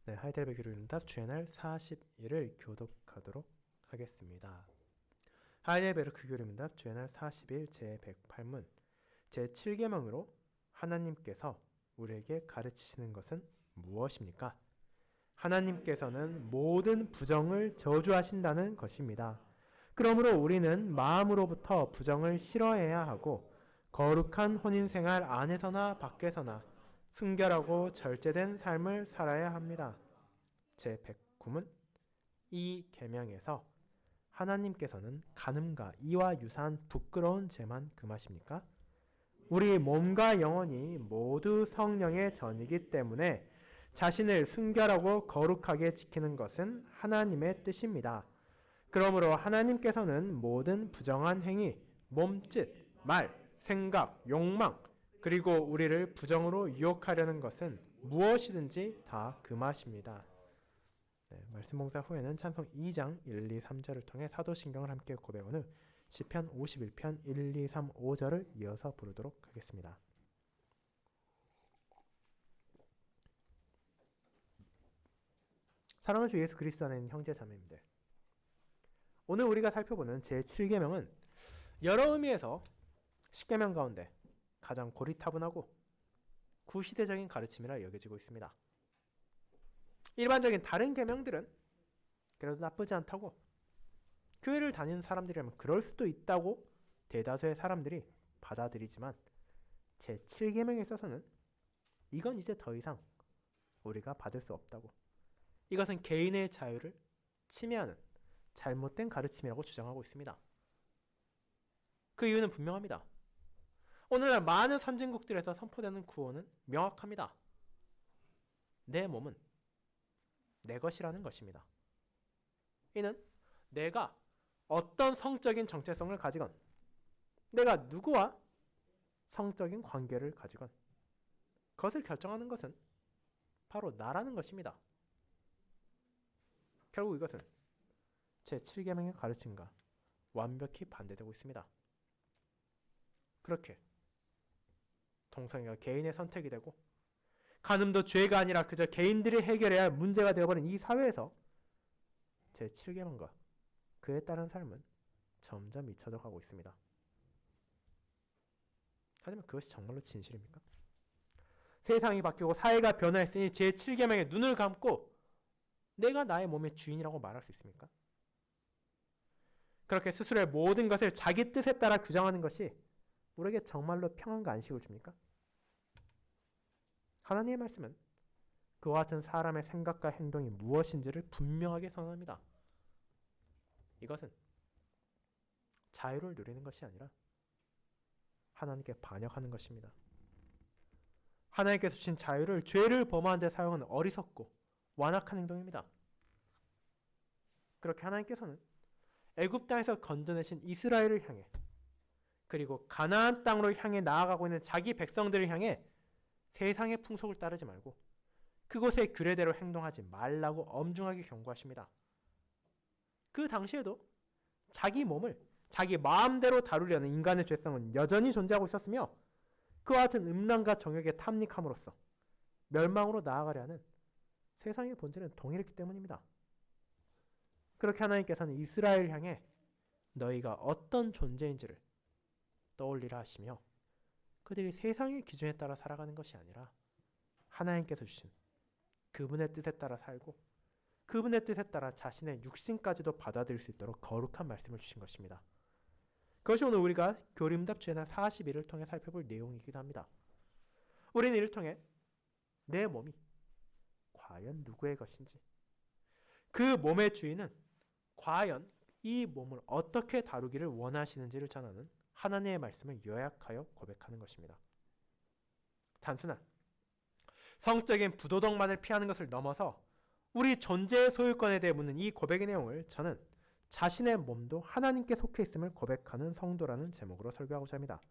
네, 하이델베르 교류응답 주연할 41을 교독하도록 하겠습니다. 하이델베르크 교류응답 주연할 41 제108문 제7계명으로 하나님께서 우리에게 가르치시는 것은 무엇입니까? 하나님께서는 모든 부정을 저주하신다는 것입니다. 그러므로 우리는 마음으로부터 부정을 싫어해야 하고 거룩한 혼인생활 안에서나 밖에서나 순결하고 절제된 삶을 살아야 합니다. 제109문 이 계명에서 하나님께서는 간음과 이와 유사한 부끄러운 죄만 금하십니까? 우리 몸과 영혼이 모두 성령의 전이기 때문에 자신을 순결하고 거룩하게 지키는 것은 하나님의 뜻입니다. 그러므로 하나님께서는 모든 부정한 행위, 몸짓, 말, 생각, 욕망, 그리고 우리를 부정으로 유혹하려는 것은 무엇이든지 다 금하십니다. 네, 말씀 봉사 후에는 찬송 2장 1, 2, 3절을 통해 사도신경을 함께 고백한 후 시편 51편 1, 2, 3, 5절을 이어서 부르도록 하겠습니다. 사랑하는 주 예수 그리스도 안에 있는 형제 자매님들, 오늘 우리가 살펴보는 제7계명은 여러 의미에서 10계명 가운데 가장 고리타분하고 구시대적인 가르침이라 여겨지고 있습니다. 일반적인 다른 계명들은 그래도 나쁘지 않다고, 교회를 다니는 사람들이라면 그럴 수도 있다고 대다수의 사람들이 받아들이지만 제7계명에 있어서는 이건 이제 더 이상 우리가 받을 수 없다고, 이것은 개인의 자유를 침해하는 잘못된 가르침이라고 주장하고 있습니다. 그 이유는 분명합니다. 오늘날 많은 선진국들에서 선포되는 구호는 명확합니다. 내 몸은 내 것이라는 것입니다. 이는 내가 어떤 성적인 정체성을 가지건, 내가 누구와 성적인 관계를 가지건, 그것을 결정하는 것은 바로 나라는 것입니다. 결국 이것은 제7계명의 가르침과 완벽히 반대되고 있습니다. 그렇게 동성애가 개인의 선택이 되고 간음도 죄가 아니라 그저 개인들이 해결해야 할 문제가 되어버린 이 사회에서 제7계명과 그에 따른 삶은 점점 잊혀져 가고 있습니다. 하지만 그것이 정말로 진실입니까? 세상이 바뀌고 사회가 변화했으니 제7계명에 눈을 감고 내가 나의 몸의 주인이라고 말할 수 있습니까? 그렇게 스스로의 모든 것을 자기 뜻에 따라 규정하는 것이 우리에게 정말로 평안과 안식을 줍니까? 하나님의 말씀은 그와 같은 사람의 생각과 행동이 무엇인지를 분명하게 선언합니다. 이것은 자유를 누리는 것이 아니라 하나님께 반역하는 것입니다. 하나님께서 주신 자유를 죄를 범하는 데 사용하는 어리석고 완악한 행동입니다. 그렇게 하나님께서는 애굽 땅에서 건져내신 이스라엘을 향해, 그리고 가나안 땅으로 향해 나아가고 있는 자기 백성들을 향해 세상의 풍속을 따르지 말고 그곳의 규례대로 행동하지 말라고 엄중하게 경고하십니다. 그 당시에도 자기 몸을 자기 마음대로 다루려는 인간의 죄성은 여전히 존재하고 있었으며 그와 같은 음란과 정욕에 탐닉함으로써 멸망으로 나아가려 하는 세상의 본질은 동일했기 때문입니다. 그렇게 하나님께서는 이스라엘을 향해 너희가 어떤 존재인지를 떠올리라 하시며 그들이 세상의 기준에 따라 살아가는 것이 아니라 하나님께서 주신 그분의 뜻에 따라 살고 그분의 뜻에 따라 자신의 육신까지도 받아들일 수 있도록 거룩한 말씀을 주신 것입니다. 그것이 오늘 우리가 교리응답 주제나 41을 통해 살펴볼 내용이기도 합니다. 우리는 이를 통해 내 몸이 과연 누구의 것인지, 그 몸의 주인은 과연 이 몸을 어떻게 다루기를 원하시는지를 전하는 하나님의 말씀을 요약하여 고백하는 것입니다. 단순한 성적인 부도덕만을 피하는 것을 넘어서 우리 존재의 소유권에 대해 묻는 이 고백의 내용을 저는 자신의 몸도 하나님께 속해 있음을 고백하는 성도라는 제목으로 설교하고자 합니다.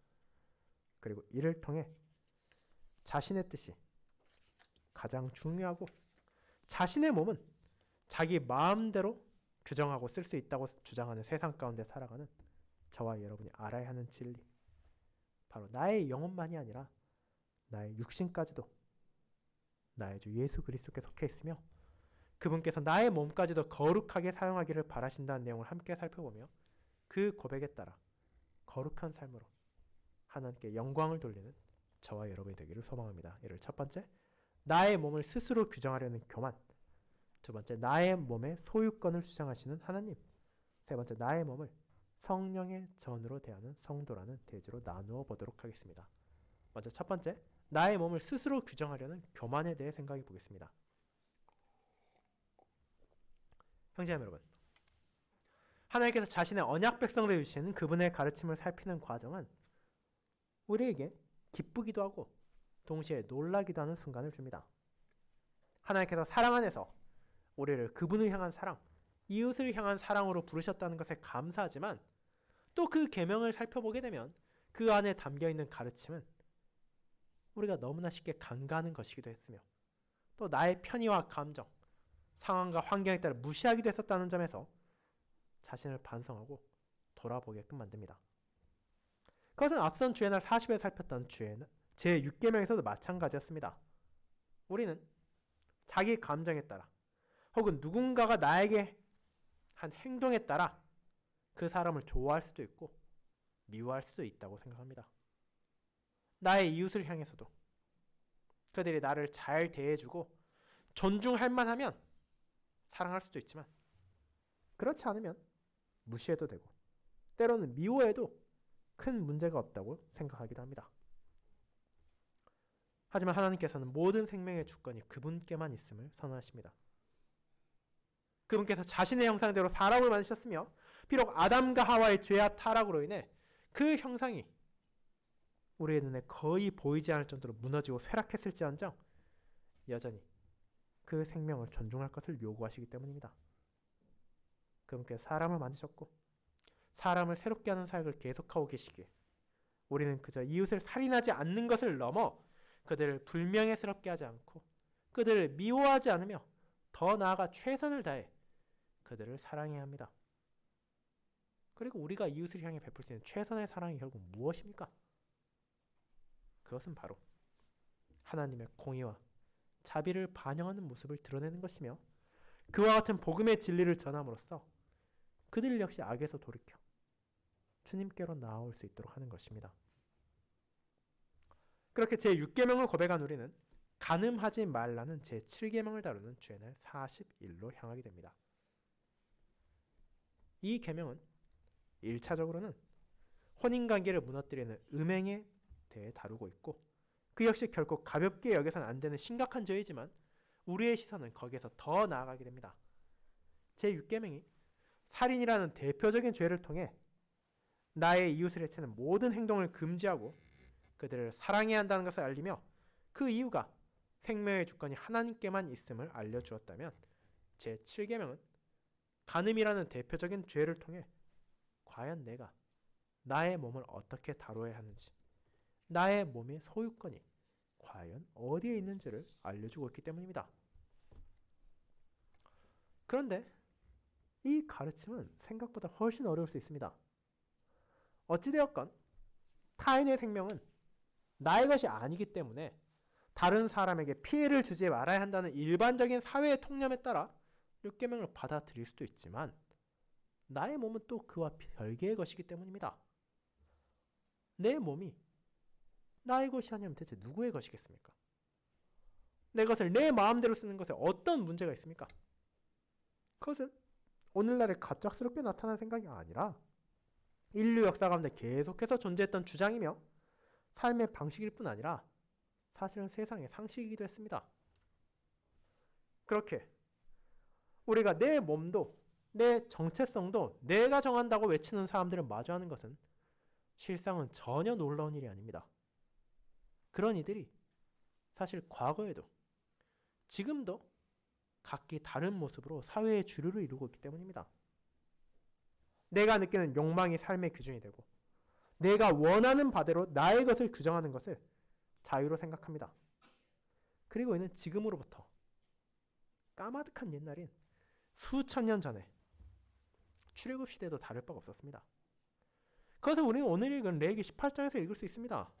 그리고 이를 통해 자신의 뜻이 가장 중요하고 자신의 몸은 자기 마음대로 규정하고 쓸 수 있다고 주장하는 세상 가운데 살아가는 저와 여러분이 알아야 하는 진리, 바로 나의 영혼만이 아니라 나의 육신까지도 나의 주 예수 그리스도께 속해 있으며 그분께서 나의 몸까지도 거룩하게 사용하기를 바라신다는 내용을 함께 살펴보며 그 고백에 따라 거룩한 삶으로 하나님께 영광을 돌리는 저와 여러분이 되기를 소망합니다. 이를 첫 번째, 나의 몸을 스스로 규정하려는 교만. 두 번째, 나의 몸의 소유권을 주장하시는 하나님. 세 번째, 나의 몸을 성령의 전으로 대하는 성도라는 대지로 나누어 보도록 하겠습니다. 먼저 첫 번째, 나의 몸을 스스로 규정하려는 교만에 대해 생각해 보겠습니다. 형제자매 여러분, 하나님께서 자신의 언약 백성들을 주시는 그분의 가르침을 살피는 과정은 우리에게 기쁘기도 하고 동시에 놀라기도 하는 순간을 줍니다. 하나님께서 사랑 안에서 우리를 그분을 향한 사랑, 이웃을 향한 사랑으로 부르셨다는 것에 감사하지만 또 그 계명을 살펴보게 되면 그 안에 담겨있는 가르침은 우리가 너무나 쉽게 간과하는 것이기도 했으며 또 나의 편의와 감정, 상황과 환경에 따라 무시하기도 했었다는 점에서 자신을 반성하고 돌아보게끔 만듭니다. 그것은 앞선 주의날 40에 살폈던 제6계명에서도 마찬가지였습니다. 우리는 자기 감정에 따라 혹은 누군가가 나에게 한 행동에 따라 그 사람을 좋아할 수도 있고 미워할 수도 있다고 생각합니다. 나의 이웃을 향해서도 그들이 나를 잘 대해주고 존중할 만하면 사랑할 수도 있지만 그렇지 않으면 무시해도 되고 때로는 미워해도 큰 문제가 없다고 생각하기도 합니다. 하지만 하나님께서는 모든 생명의 주권이 그분께만 있음을 선언하십니다. 그분께서 자신의 형상대로 사람을 만드셨으며 비록 아담과 하와의 죄와 타락으로 인해 그 형상이 우리의 눈에 거의 보이지 않을 정도로 무너지고 쇠락했을지언정 여전히 그 생명을 존중할 것을 요구하시기 때문입니다. 그분께서 사람을 만드셨고 사람을 새롭게 하는 사역을 계속하고 계시기에 우리는 그저 이웃을 살인하지 않는 것을 넘어 그들을 불명예스럽게 하지 않고 그들을 미워하지 않으며 더 나아가 최선을 다해 그들을 사랑해야 합니다. 그리고 우리가 이웃을 향해 베풀 수 있는 최선의 사랑이 결국 무엇입니까? 그것은 바로 하나님의 공의와 자비를 반영하는 모습을 드러내는 것이며 그와 같은 복음의 진리를 전함으로써 그들 역시 악에서 돌이켜 주님께로 나아올 수 있도록 하는 것입니다. 그렇게 제6계명을 고백한 우리는 간음하지 말라는 제7계명을 다루는 주의날 41로 향하게 됩니다. 이 계명은 1차적으로는 혼인관계를 무너뜨리는 음행에 대해 다루고 있고 그 역시 결코 가볍게 여겨서는 안 되는 심각한 죄이지만 우리의 시선은 거기에서 더 나아가게 됩니다. 제6계명이 살인이라는 대표적인 죄를 통해 나의 이웃을 해치는 모든 행동을 금지하고 그들을 사랑해야 한다는 것을 알리며 그 이유가 생명의 주권이 하나님께만 있음을 알려주었다면 제7계명은 간음이라는 대표적인 죄를 통해 과연 내가 나의 몸을 어떻게 다뤄야 하는지 나의 몸의 소유권이 과연 어디에 있는지를 알려주고 있기 때문입니다. 그런데 이 가르침은 생각보다 훨씬 어려울 수 있습니다. 어찌되었건 타인의 생명은 나의 것이 아니기 때문에 다른 사람에게 피해를 주지 말아야 한다는 일반적인 사회의 통념에 따라 6계명을 받아들일 수도 있지만 나의 몸은 또 그와 별개의 것이기 때문입니다. 내 몸이 나의 것이 아니면 대체 누구의 것이겠습니까? 내 것을 내 마음대로 쓰는 것에 어떤 문제가 있습니까? 그것은 오늘날에 갑작스럽게 나타난 생각이 아니라 인류 역사 가운데 계속해서 존재했던 주장이며 삶의 방식일 뿐 아니라 사실은 세상의 상식이기도 했습니다. 그렇게 우리가 내 몸도 내 정체성도 내가 정한다고 외치는 사람들을 마주하는 것은 실상은 전혀 놀라운 일이 아닙니다. 그런 이들이 사실 과거에도 지금도 각기 다른 모습으로 사회의 주류를 이루고 있기 때문입니다. 내가 느끼는 욕망이 삶의 기준이 되고 내가 원하는 바대로 나의 것을 규정하는 것을 자유로 생각합니다. 그리고 이는 지금으로부터 까마득한 옛날인 수천 년 전에 출애굽 시대도 다를 바가 없었습니다. 그것을 우리는 오늘 읽은 레위기 18장에서 읽을 수 있습니다.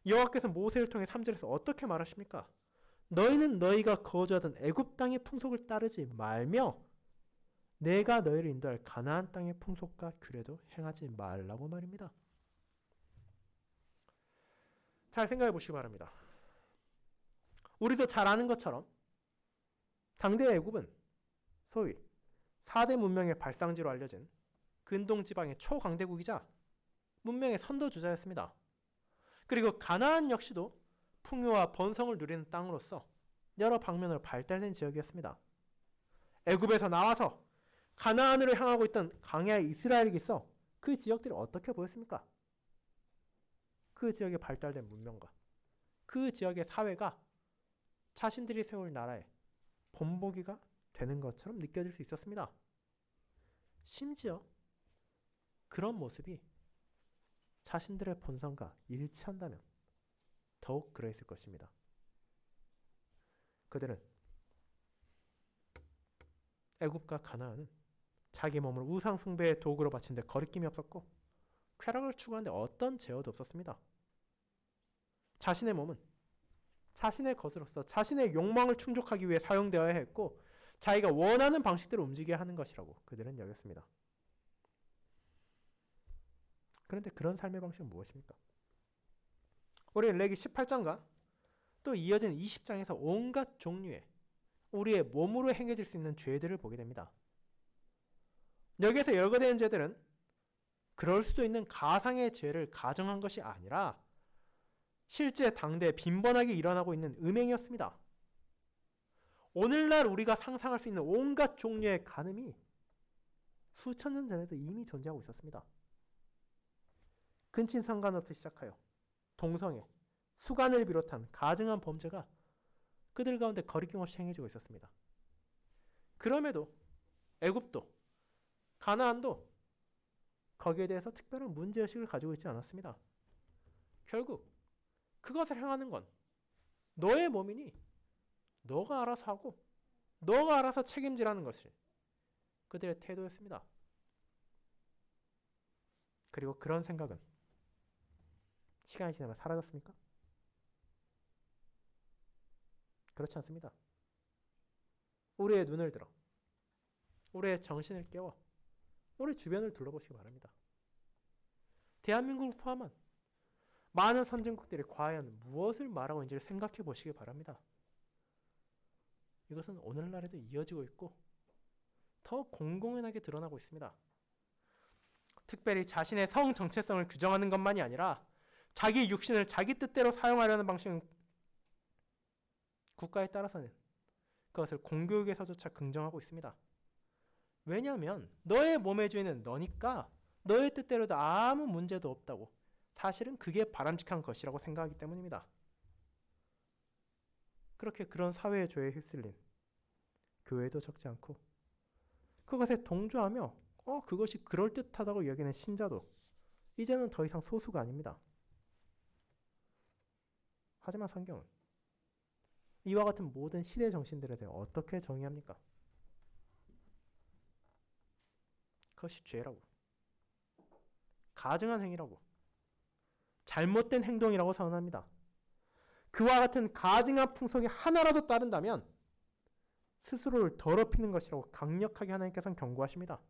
여호와께서 모세를 통해 3절에서 어떻게 말하십니까? 너희는 너희가 거주하던 애굽 땅의 풍속을 따르지 말며 내가 너희를 인도할 가나안 땅의 풍속과 규례도 행하지 말라고 말입니다. 잘 생각해 보시기 바랍니다. 우리도 잘 아는 것처럼 당대 애굽은 소위 4대 문명의 발상지로 알려진 근동 지방의 초강대국이자 문명의 선도주자였습니다. 그리고 가나안 역시도 풍요와 번성을 누리는 땅으로서 여러 방면으로 발달된 지역이었습니다. 애굽에서 나와서 가나안으로 향하고 있던 광야의 이스라엘에게서 그 지역들이 어떻게 보였습니까? 그 지역에 발달된 문명과 그 지역의 사회가 자신들이 세울 나라의 본보기가 되는 것처럼 느껴질 수 있었습니다. 심지어 그런 모습이 자신들의 본성과 일치한다면 더욱 그러했을 것입니다. 그들은 애굽과 가나안은 자기 몸을 우상 숭배의 도구로 바친 데 거리낌이 없었고 쾌락을 추구하는 데 어떤 제어도 없었습니다. 자신의 몸은 자신의 것으로서 자신의 욕망을 충족하기 위해 사용되어야 했고 자기가 원하는 방식대로 움직여야 하는 것이라고 그들은 여겼습니다. 그런데 그런 삶의 방식은 무엇입니까? 우리는 레기 18장과 또 이어진 20장에서 온갖 종류의 우리의 몸으로 행해질 수 있는 죄들을 보게 됩니다. 여기에서 열거되는 죄들은 그럴 수도 있는 가상의 죄를 가정한 것이 아니라 실제 당대에 빈번하게 일어나고 있는 음행이었습니다. 오늘날 우리가 상상할 수 있는 온갖 종류의 간음이 수천 년 전에도 이미 존재하고 있었습니다. 근친상간으로부터 시작하여 동성애, 수간을 비롯한 가증한 범죄가 그들 가운데 거리낌 없이 행해지고 있었습니다. 그럼에도 애굽도 가나안도 거기에 대해서 특별한 문제의식을 가지고 있지 않았습니다. 결국 그것을 행하는 건 너의 몸이니 너가 알아서 하고 너가 알아서 책임지라는 것이 그들의 태도였습니다. 그리고 그런 생각은 시간이 지나면 사라졌습니까? 그렇지 않습니다. 우리의 눈을 들어 우리의 정신을 깨워 우리 주변을 둘러보시기 바랍니다. 대한민국을 포함한 많은 선진국들이 과연 무엇을 말하고 있는지를 생각해 보시기 바랍니다. 이것은 오늘날에도 이어지고 있고 더 공공연하게 드러나고 있습니다. 특별히 자신의 성 정체성을 규정하는 것만이 아니라 자기 육신을 자기 뜻대로 사용하려는 방식은 국가에 따라서는 그것을 공교육에서조차 긍정하고 있습니다. 왜냐하면 너의 몸의 주인은 너니까 너의 뜻대로도 아무 문제도 없다고 사실은 그게 바람직한 것이라고 생각하기 때문입니다. 그렇게 그런 사회의 죄에 휩쓸린 교회도 적지 않고 그것에 동조하며 그것이 그럴듯하다고 여기는 신자도 이제는 더 이상 소수가 아닙니다. 하지만 성경은 이와 같은 모든 시대 정신들에 대해 어떻게 정의합니까? 그것이 죄라고, 가증한 행위라고, 잘못된 행동이라고 선언합니다. 그와 같은 가증한 풍속이 하나라도 따른다면 스스로를 더럽히는 것이라고 강력하게 하나님께서는 경고하십니다.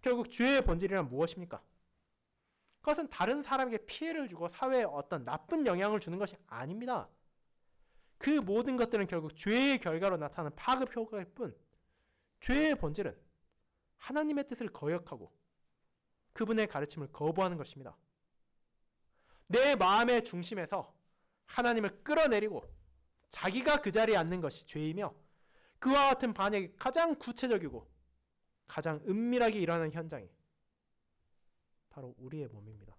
결국 죄의 본질이란 무엇입니까? 그것은 다른 사람에게 피해를 주고 사회에 어떤 나쁜 영향을 주는 것이 아닙니다. 그 모든 것들은 결국 죄의 결과로 나타나는 파급 효과일 뿐 죄의 본질은 하나님의 뜻을 거역하고 그분의 가르침을 거부하는 것입니다. 내 마음의 중심에서 하나님을 끌어내리고 자기가 그 자리에 앉는 것이 죄이며 그와 같은 반역이 가장 구체적이고 가장 은밀하게 일어나는 현장이 바로 우리의 몸입니다.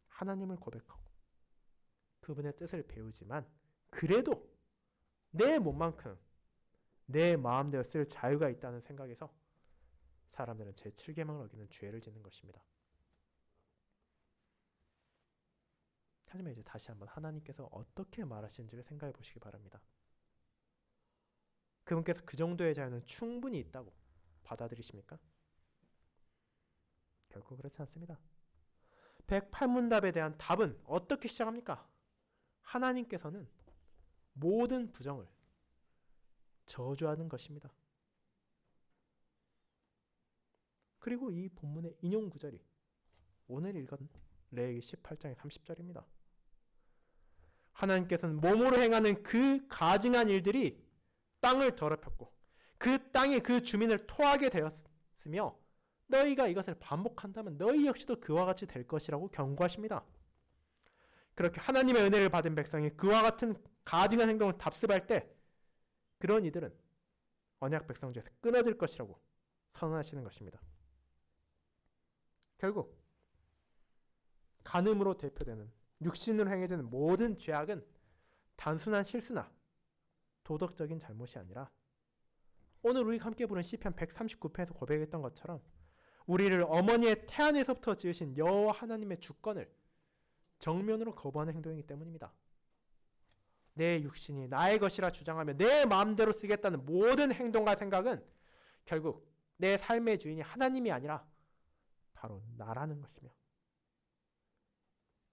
하나님을 고백하고 그분의 뜻을 배우지만 그래도 내 몸만큼 내 마음대로 쓸 자유가 있다는 생각에서 사람들은 제7계명을 어기는 죄를 짓는 것입니다. 하지만 이제 다시 한번 하나님께서 어떻게 말하시는지를 생각해 보시기 바랍니다. 그분께서 그 정도의 자유는 충분히 있다고 받아들이십니까? 결코 그렇지 않습니다. 108문답에 대한 답은 어떻게 시작합니까? 하나님께서는 모든 부정을 저주하는 것입니다. 그리고 이 본문의 인용 구절이 오늘 읽은 레위기 18장의 30절입니다. 하나님께서는 몸으로 행하는 그 가증한 일들이 땅을 더럽혔고 그 땅이 그 주민을 토하게 되었으며 너희가 이것을 반복한다면 너희 역시도 그와 같이 될 것이라고 경고하십니다. 그렇게 하나님의 은혜를 받은 백성이 그와 같은 가증한 행동을 답습할 때 그런 이들은 언약 백성 중에서 끊어질 것이라고 선언하시는 것입니다. 결국 간음으로 대표되는 육신으로 행해지는 모든 죄악은 단순한 실수나 도덕적인 잘못이 아니라 오늘 우리가 함께 부른 시편 139편에서 고백했던 것처럼 우리를 어머니의 태안에서부터 지으신 여호와 하나님의 주권을 정면으로 거부하는 행동이기 때문입니다. 내 육신이 나의 것이라 주장하며 내 마음대로 쓰겠다는 모든 행동과 생각은 결국 내 삶의 주인이 하나님이 아니라 바로 나라는 것이며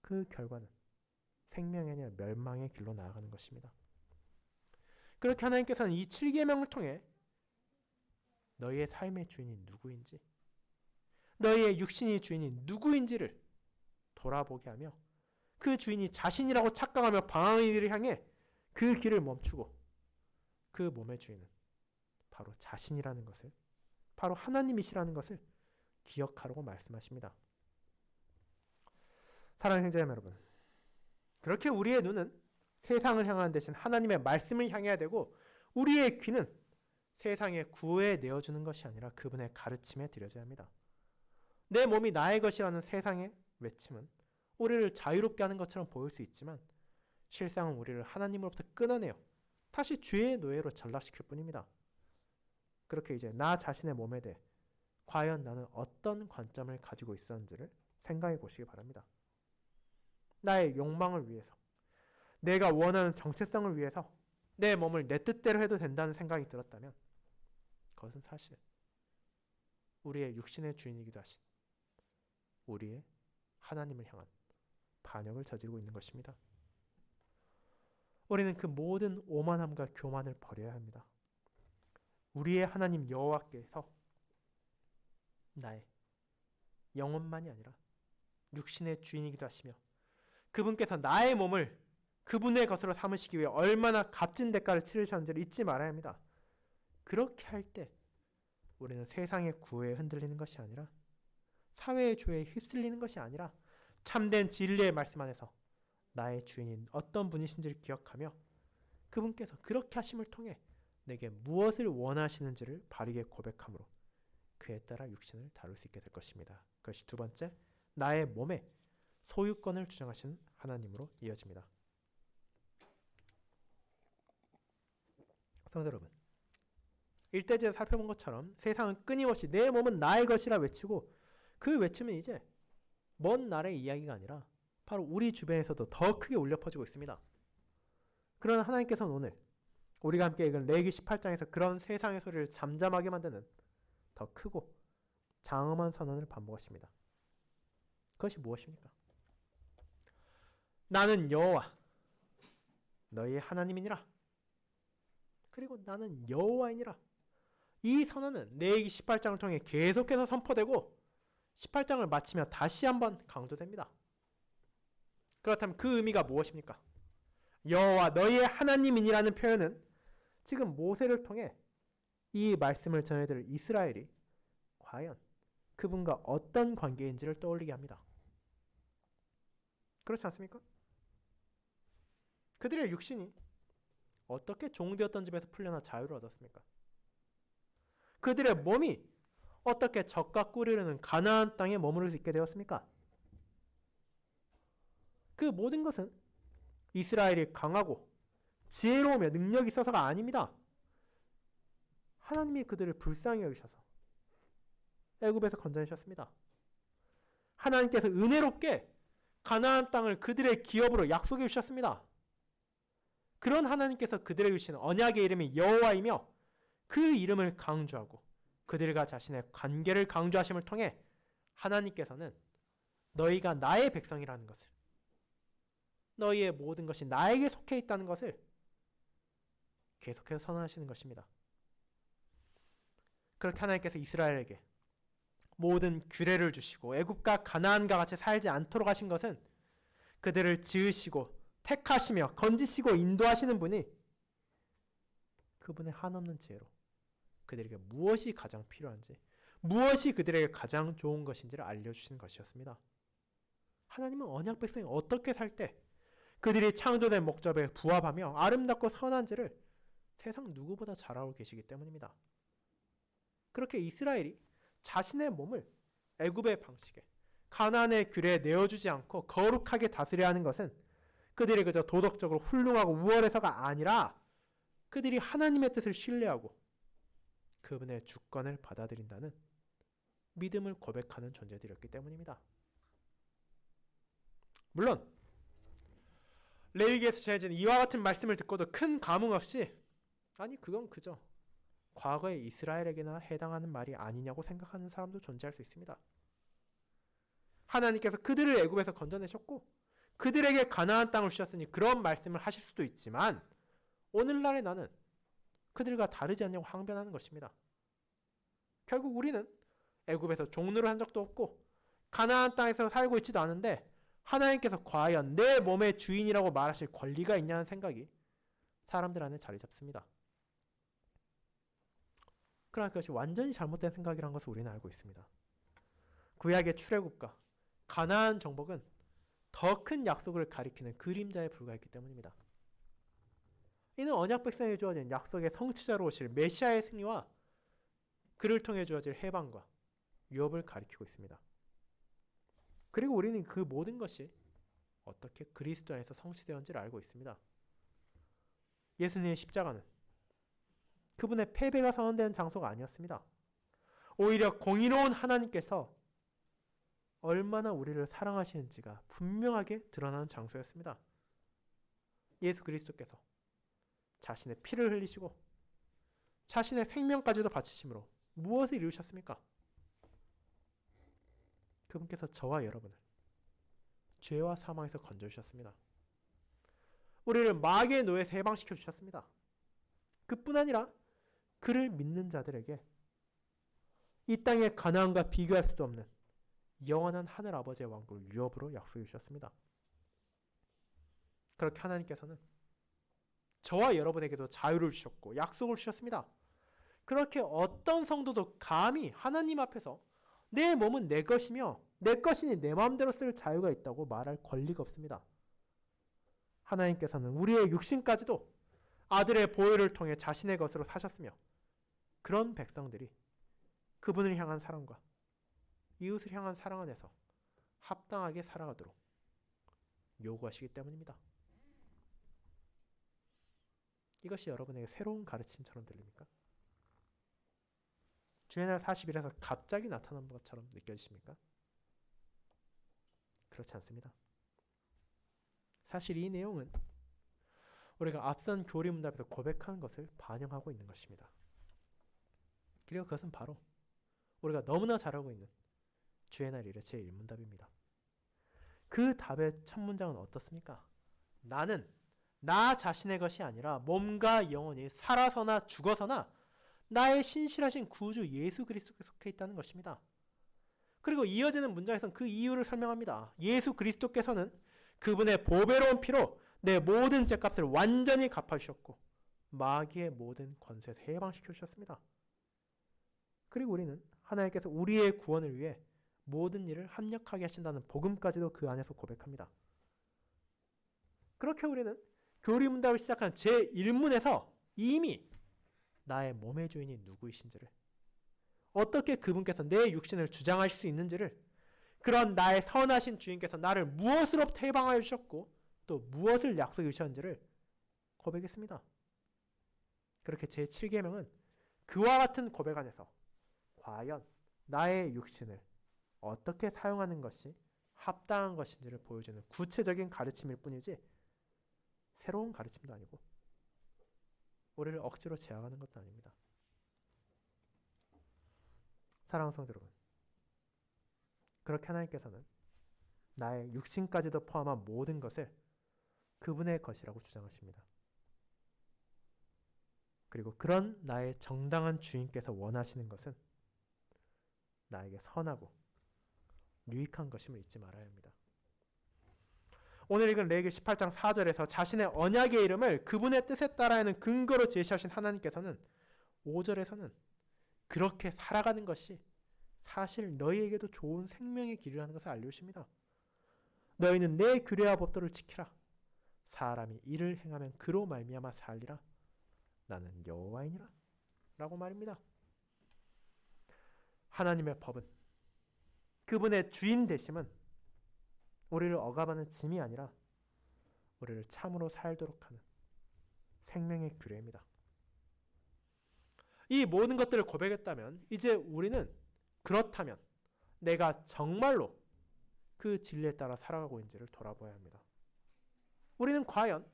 그 결과는 생명이 아니라 멸망의 길로 나아가는 것입니다. 그렇게 하나님께서는 이 7계명을 통해 너희의 삶의 주인이 누구인지 너희의 육신의 주인이 누구인지를 돌아보게 하며 그 주인이 자신이라고 착각하며 방황의 길을 향해 그 길을 멈추고 그 몸의 주인은 바로 자신이라는 것을 바로 하나님이시라는 것을 기억하라고 말씀하십니다. 사랑하는 형제자매 여러분, 그렇게 우리의 눈은 세상을 향하는 대신 하나님의 말씀을 향해야 되고 우리의 귀는 세상의 구애에 내어주는 것이 아니라 그분의 가르침에 드려져야 합니다. 내 몸이 나의 것이라는 세상의 외침은 우리를 자유롭게 하는 것처럼 보일 수 있지만 실상은 우리를 하나님으로부터 끊어내어 다시 죄의 노예로 전락시킬 뿐입니다. 그렇게 이제 나 자신의 몸에 대해 과연 나는 어떤 관점을 가지고 있었는지를 생각해 보시기 바랍니다. 나의 욕망을 위해서 내가 원하는 정체성을 위해서 내 몸을 내 뜻대로 해도 된다는 생각이 들었다면 그것은 사실 우리의 육신의 주인이기도 하신 우리의 하나님을 향한 반역을 저지르고 있는 것입니다. 우리는 그 모든 오만함과 교만을 버려야 합니다. 우리의 하나님 여호와께서 나의 영혼만이 아니라 육신의 주인이기도 하시며 그분께서 나의 몸을 그분의 것으로 삼으시기 위해 얼마나 값진 대가를 치르셨는지를 잊지 말아야 합니다. 그렇게 할 때 우리는 세상의 구애에 흔들리는 것이 아니라 사회의 조에 휩쓸리는 것이 아니라 참된 진리의 말씀 안에서 나의 주인인 어떤 분이신지를 기억하며 그분께서 그렇게 하심을 통해 내게 무엇을 원하시는지를 바르게 고백함으로 그에 따라 육신을 다룰 수 있게 될 것입니다. 그것이 두 번째, 나의 몸에 소유권을 주장하시는 하나님으로 이어집니다. 성도 여러분, 일대지에서 살펴본 것처럼 세상은 끊임없이 내 몸은 나의 것이라 외치고 그 외침은 이제 먼 나라의 이야기가 아니라 바로 우리 주변에서도 더 크게 울려 퍼지고 있습니다. 그러나 하나님께서는 오늘 우리가 함께 읽은 레위기 18장에서 그런 세상의 소리를 잠잠하게 만드는 더 크고 장엄한 선언을 반복하십니다. 그것이 무엇입니까? 나는 여호와 너희의 하나님이니라. 그리고 나는 여호와이니라. 이 선언은 레위기 18장을 통해 계속해서 선포되고 18장을 마치며 다시 한번 강조됩니다. 그렇다면 그 의미가 무엇입니까? 여호와 너희의 하나님이니라는 표현은 지금 모세를 통해 이 말씀을 전해드릴 이스라엘이 과연 그분과 어떤 관계인지를 떠올리게 합니다. 그렇지 않습니까? 그들의 육신이 어떻게 종되었던 집에서 풀려나 자유를 얻었습니까? 그들의 몸이 어떻게 젖과 꿀이 흐르는 가나안 땅에 머무를 수 있게 되었습니까? 그 모든 것은 이스라엘이 강하고 지혜로우며 능력이 있어서가 아닙니다. 하나님이 그들을 불쌍히 여기셔서 애굽에서 건져내셨습니다. 하나님께서 은혜롭게 가나안 땅을 그들의 기업으로 약속해 주셨습니다. 그런 하나님께서 그들에게 주신 언약의 이름이 여호와이며 그 이름을 강조하고 그들과 자신의 관계를 강조하심을 통해 하나님께서는 너희가 나의 백성이라는 것을 너희의 모든 것이 나에게 속해 있다는 것을 계속해서 선언하시는 것입니다. 그렇게 하나님께서 이스라엘에게 모든 규례를 주시고 애굽과 가나안과 같이 살지 않도록 하신 것은 그들을 지으시고 택하시며 건지시고 인도하시는 분이 그분의 한없는 지혜로 그들에게 무엇이 가장 필요한지, 무엇이 그들에게 가장 좋은 것인지를 알려주시는 것이었습니다. 하나님은 언약 백성이 어떻게 살 때 그들이 창조된 목적에 부합하며 아름답고 선한지를 세상 누구보다 잘 알고 계시기 때문입니다. 그렇게 이스라엘이 자신의 몸을 애굽의 방식에 가나안의 규례에 내어주지 않고 거룩하게 다스려야 하는 것은 그들이 그저 도덕적으로 훌륭하고 우월해서가 아니라 그들이 하나님의 뜻을 신뢰하고 그분의 주권을 받아들인다는 믿음을 고백하는 존재들이었기 때문입니다. 물론 레위기에서 전해진 이와 같은 말씀을 듣고도 큰 감흥 없이 아니 그건 그저 과거의 이스라엘에게나 해당하는 말이 아니냐고 생각하는 사람도 존재할 수 있습니다. 하나님께서 그들을 애굽에서 건져내셨고 그들에게 가나안 땅을 주셨으니 그런 말씀을 하실 수도 있지만 오늘날의 나는 그들과 다르지 않냐고 항변하는 것입니다. 결국 우리는 애굽에서 종노를 한 적도 없고 가나안 땅에서 살고 있지도 않은데 하나님께서 과연 내 몸의 주인이라고 말하실 권리가 있냐는 생각이 사람들 안에 자리 잡습니다. 그러나 그것이 완전히 잘못된 생각이라는 것을 우리는 알고 있습니다. 구약의 출애굽과 가나안 정복은 더 큰 약속을 가리키는 그림자에 불과했기 때문입니다. 이는 언약 백성에게 주어진 약속의 성취자로 오실 메시아의 승리와 그를 통해 주어질 해방과 유업을 가리키고 있습니다. 그리고 우리는 그 모든 것이 어떻게 그리스도 안에서 성취되었는지를 알고 있습니다. 예수님의 십자가는 그분의 패배가 선언되는 장소가 아니었습니다. 오히려 공의로운 하나님께서 얼마나 우리를 사랑하시는지가 분명하게 드러나는 장소였습니다. 예수 그리스도께서 자신의 피를 흘리시고 자신의 생명까지도 바치심으로 무엇을 이루셨습니까? 그분께서 저와 여러분을 죄와 사망에서 건져주셨습니다. 우리를 마귀의 노예에서 해방시켜 주셨습니다. 그뿐 아니라 그를 믿는 자들에게 이 땅의 가나안과 비교할 수도 없는 영원한 하늘 아버지의 왕국을 유업으로 약속해 주셨습니다. 그렇게 하나님께서는 저와 여러분에게도 자유를 주셨고 약속을 주셨습니다. 그렇게 어떤 성도도 감히 하나님 앞에서 내 몸은 내 것이며 내 것이니 내 마음대로 쓸 자유가 있다고 말할 권리가 없습니다. 하나님께서는 우리의 육신까지도 아들의 보혈을 통해 자신의 것으로 사셨으며 그런 백성들이 그분을 향한 사랑과 이웃을 향한 사랑 안에서 합당하게 살아가도록 요구하시기 때문입니다. 이것이 여러분에게 새로운 가르침처럼 들립니까? 주의 날 40일에서 갑자기 나타난 것처럼 느껴지십니까? 그렇지 않습니다. 사실 이 내용은 우리가 앞선 교리 문답에서 고백하는 것을 반영하고 있는 것입니다. 그리고 그것은 바로 우리가 너무나 잘 알고 있는 주의 날 1회 제1문답입니다. 그 답의 첫 문장은 어떻습니까? 나는 나 자신의 것이 아니라 몸과 영혼이 살아서나 죽어서나 나의 신실하신 구주 예수 그리스도께 속해 있다는 것입니다. 그리고 이어지는 문장에서는 그 이유를 설명합니다. 예수 그리스도께서는 그분의 보배로운 피로 내 모든 죄값을 완전히 갚아주셨고 마귀의 모든 권세에서 해방시켜 주셨습니다. 그리고 우리는 하나님께서 우리의 구원을 위해 모든 일을 합력하게 하신다는 복음까지도 그 안에서 고백합니다. 그렇게 우리는 교리문답을 시작한 제1문에서 이미 나의 몸의 주인이 누구이신지를, 어떻게 그분께서 내 육신을 주장하실 수 있는지를, 그런 나의 선하신 주인께서 나를 무엇으로부터 해방하여 주셨고 또 무엇을 약속해 주셨는지를 고백했습니다. 그렇게 제7계명은 그와 같은 고백 안에서 과연 나의 육신을 어떻게 사용하는 것이 합당한 것인지를 보여주는 구체적인 가르침일 뿐이지 새로운 가르침도 아니고 우리를 억지로 제어하는 것도 아닙니다. 사랑하는 성도 여러분, 그렇게 하나님께서는 나의 육신까지도 포함한 모든 것을 그분의 것이라고 주장하십니다. 그리고 그런 나의 정당한 주인께서 원하시는 것은 나에게 선하고 유익한 것임을 잊지 말아야 합니다. 오늘 읽은 레위기 18장 4절에서 자신의 언약의 이름을 그분의 뜻에 따라 하는 근거로 제시하신 하나님께서는 5절에서는 그렇게 살아가는 것이 사실 너희에게도 좋은 생명의 길이라는 것을 알려주십니다. 너희는 내 규례와 법도를 지키라. 사람이 이를 행하면 그로 말미암아 살리라. 나는 여호와이니라 라고 말입니다. 하나님의 법은, 그분의 주인 되심은 우리를 억압하는 짐이 아니라 우리를 참으로 살도록 하는 생명의 규례입니다. 이 모든 것들을 고백했다면 이제 우리는 그렇다면 내가 정말로 그 진리에 따라 살아가고 있는지를 돌아봐야 합니다. 우리는 과연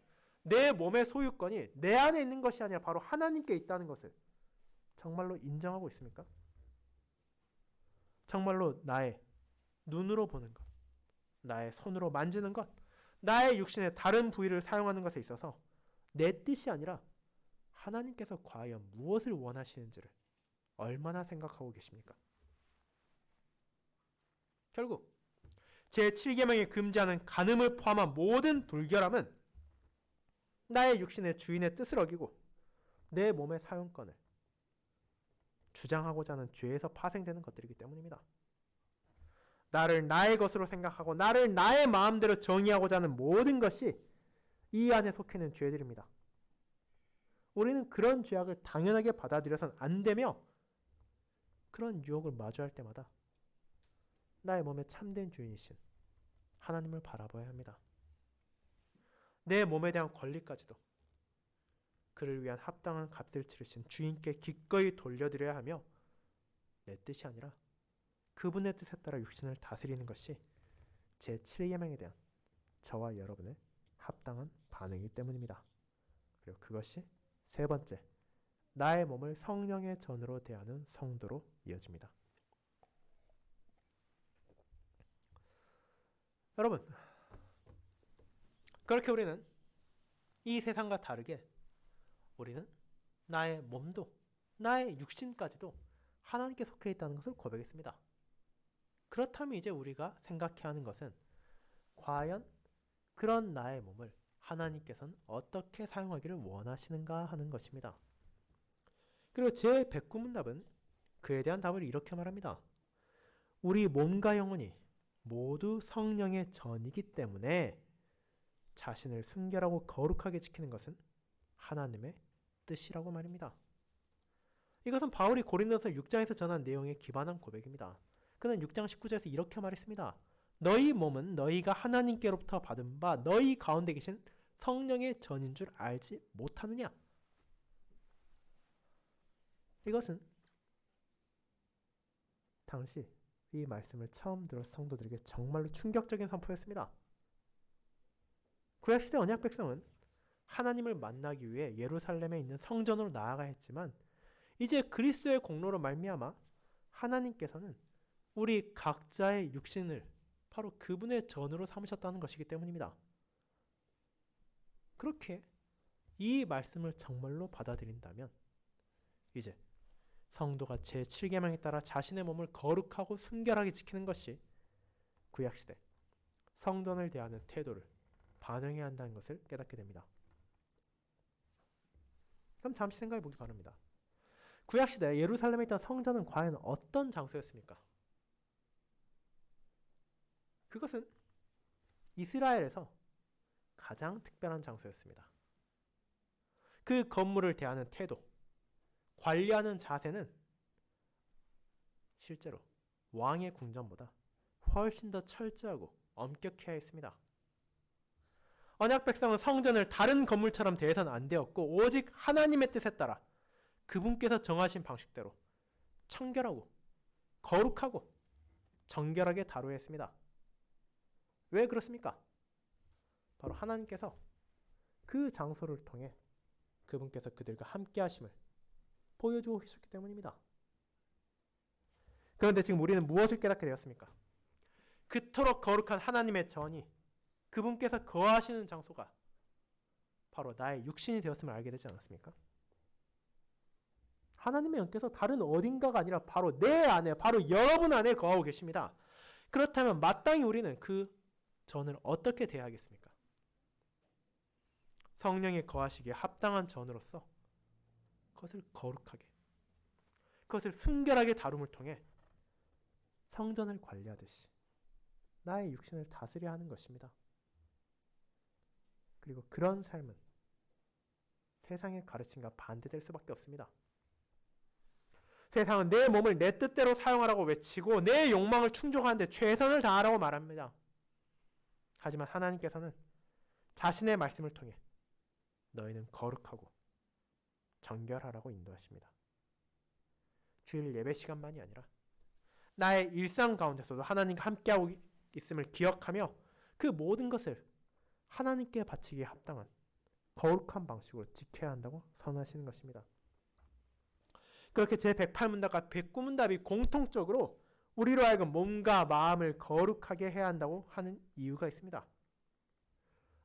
내 몸의 소유권이 내 안에 있는 것이 아니라 바로 하나님께 있다는 것을 정말로 인정하고 있습니까? 정말로 나의 눈으로 보는 것, 나의 손으로 만지는 것, 나의 육신의 다른 부위를 사용하는 것에 있어서 내 뜻이 아니라 하나님께서 과연 무엇을 원하시는지를 얼마나 생각하고 계십니까? 결국 제7계명이 금지하는 간음을 포함한 모든 불결함은 나의 육신의 주인의 뜻을 어기고 내 몸의 사용권을 주장하고자 하는 죄에서 파생되는 것들이기 때문입니다. 나를 나의 것으로 생각하고 나를 나의 마음대로 정의하고자 하는 모든 것이 이 안에 속해 있는 죄들입니다. 우리는 그런 죄악을 당연하게 받아들여서는 안 되며 그런 유혹을 마주할 때마다 나의 몸의 참된 주인이신 하나님을 바라봐야 합니다. 내 몸에 대한 권리까지도 그를 위한 합당한 값을 치르신 주인께 기꺼이 돌려드려야 하며 내 뜻이 아니라 그분의 뜻에 따라 육신을 다스리는 것이 제7계명에 대한 저와 여러분의 합당한 반응이기 때문입니다. 그리고 그것이 세 번째, 나의 몸을 성령의 전으로 대하는 성도로 이어집니다. 여러분, 그렇게 우리는 이 세상과 다르게 우리는 나의 몸도 나의 육신까지도 하나님께 속해 있다는 것을 고백했습니다. 그렇다면 이제 우리가 생각해야 하는 것은 과연 그런 나의 몸을 하나님께서는 어떻게 사용하기를 원하시는가 하는 것입니다. 그리고 제 109문답은 그에 대한 답을 이렇게 말합니다. 우리 몸과 영혼이 모두 성령의 전이기 때문에 자신을 순결하고 거룩하게 지키는 것은 하나님의 뜻이라고 말입니다. 이것은 바울이 고린도서 6장에서 전한 내용에 기반한 고백입니다. 그는 6장 19절에서 이렇게 말했습니다. 너희 몸은 너희가 하나님께로부터 받은 바 너희 가운데 계신 성령의 전인 줄 알지 못하느냐? 이것은 당시 이 말씀을 처음 들은 성도들에게 정말로 충격적인 선포였습니다. 구약시대 언약 백성은 하나님을 만나기 위해 예루살렘에 있는 성전으로 나아가야 했지만 이제 그리스도의 공로로 말미암아 하나님께서는 우리 각자의 육신을 바로 그분의 전으로 삼으셨다는 것이기 때문입니다. 그렇게 이 말씀을 정말로 받아들인다면 이제 성도가 제7계명에 따라 자신의 몸을 거룩하고 순결하게 지키는 것이 구약시대 성전을 대하는 태도를 반영해야 한다는 것을 깨닫게 됩니다. 그럼 잠시 생각해 보기 바랍니다. 구약시대 예루살렘에 있던 성전은 과연 어떤 장소였습니까? 그것은 이스라엘에서 가장 특별한 장소였습니다. 그 건물을 대하는 태도, 관리하는 자세는 실제로 왕의 궁전보다 훨씬 더 철저하고 엄격해야 했습니다. 언약 백성은 성전을 다른 건물처럼 대해서는 안 되었고 오직 하나님의 뜻에 따라 그분께서 정하신 방식대로 청결하고 거룩하고 정결하게 다뤄야 했습니다. 왜 그렇습니까? 바로 하나님께서 그 장소를 통해 그분께서 그들과 함께 하심을 보여주고 계셨기 때문입니다. 그런데 지금 우리는 무엇을 깨닫게 되었습니까? 그토록 거룩한 하나님의 전이 그분께서 거하시는 장소가 바로 나의 육신이 되었음을 알게 되지 않았습니까? 하나님의 영께서 다른 어딘가가 아니라 바로 내 안에, 바로 여러분 안에 거하고 계십니다. 그렇다면 마땅히 우리는 그 전을 어떻게 대하겠습니까? 성령이 거하시기에 합당한 전으로서 그것을 거룩하게, 그것을 순결하게 다룸을 통해 성전을 관리하듯이 나의 육신을 다스려야 하는 것입니다. 그리고 그런 삶은 세상의 가르침과 반대될 수밖에 없습니다. 세상은 내 몸을 내 뜻대로 사용하라고 외치고 내 욕망을 충족하는 데 최선을 다하라고 말합니다. 하지만 하나님께서는 자신의 말씀을 통해 너희는 거룩하고 정결하라고 인도하십니다. 주일 예배 시간만이 아니라 나의 일상 가운데서도 하나님과 함께하고 있음을 기억하며 그 모든 것을 하나님께 바치기에 합당한 거룩한 방식으로 지켜야 한다고 선언하시는 것입니다. 그렇게 제108문답과 109문답이 공통적으로 우리로 하여금 몸과 마음을 거룩하게 해야 한다고 하는 이유가 있습니다.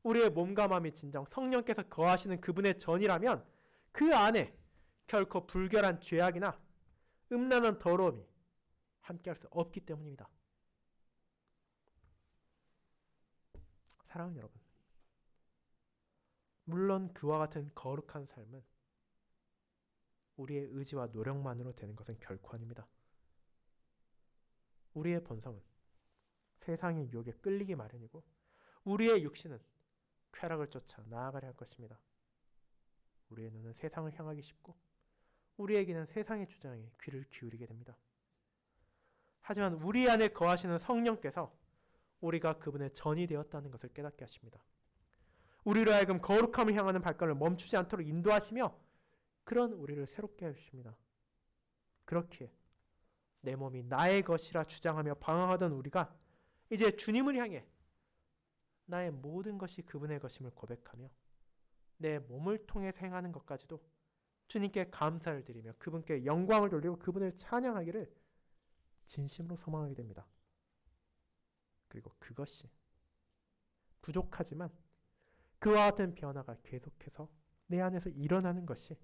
우리의 몸과 마음이 진정 성령께서 거하시는 그분의 전이라면 그 안에 결코 불결한 죄악이나 음란한 더러움이 함께할 수 없기 때문입니다. 사랑하는 여러분, 물론 그와 같은 거룩한 삶은 우리의 의지와 노력만으로 되는 것은 결코 아닙니다. 우리의 본성은 세상의 유혹에 끌리기 마련이고 우리의 육신은 쾌락을 쫓아 나아가려 할 것입니다. 우리의 눈은 세상을 향하기 쉽고 우리에게는 세상의 주장에 귀를 기울이게 됩니다. 하지만 우리 안에 거하시는 성령께서 우리가 그분의 전이 되었다는 것을 깨닫게 하십니다. 우리로 하여금 거룩함을 향하는 발걸음을 멈추지 않도록 인도하시며 그런 우리를 새롭게 해주십니다. 그렇기에 내 몸이 나의 것이라 주장하며 방황하던 우리가 이제 주님을 향해 나의 모든 것이 그분의 것임을 고백하며 내 몸을 통해 행하는 것까지도 주님께 감사를 드리며 그분께 영광을 돌리고 그분을 찬양하기를 진심으로 소망하게 됩니다. 그리고 그것이 부족하지만 그와 같은 변화가 계속해서 내 안에서 일어나는 것이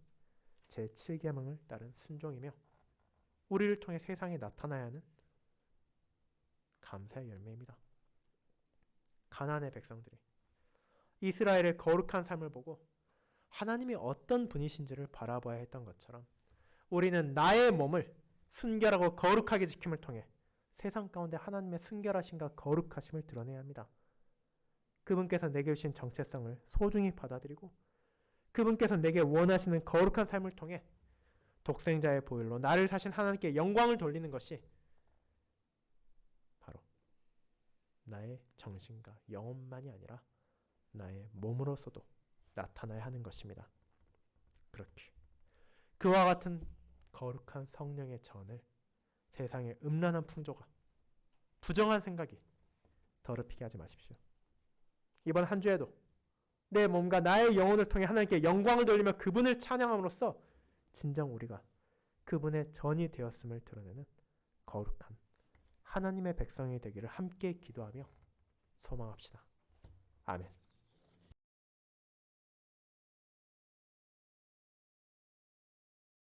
제7계명을 따른 순종이며 우리를 통해 세상에 나타나야 하는 감사의 열매입니다. 가나안의 백성들이 이스라엘의 거룩한 삶을 보고 하나님이 어떤 분이신지를 바라봐야 했던 것처럼 우리는 나의 몸을 순결하고 거룩하게 지킴을 통해 세상 가운데 하나님의 순결하심과 거룩하심을 드러내야 합니다. 그분께서 내게 주신 정체성을 소중히 받아들이고 그분께서 내게 원하시는 거룩한 삶을 통해 독생자의 보혈로 나를 사신 하나님께 영광을 돌리는 것이 바로 나의 정신과 영혼만이 아니라 나의 몸으로서도 나타나야 하는 것입니다. 그렇게 그와 같은 거룩한 성령의 전을 세상의 음란한 풍조가 부정한 생각이 더럽히게 하지 마십시오. 이번 한 주에도 내 몸과 나의 영혼을 통해 하나님께 영광을 돌리며 그분을 찬양함으로써 진정 우리가 그분의 전이 되었음을 드러내는 거룩한 하나님의 백성이 되기를 함께 기도하며 소망합시다. 아멘.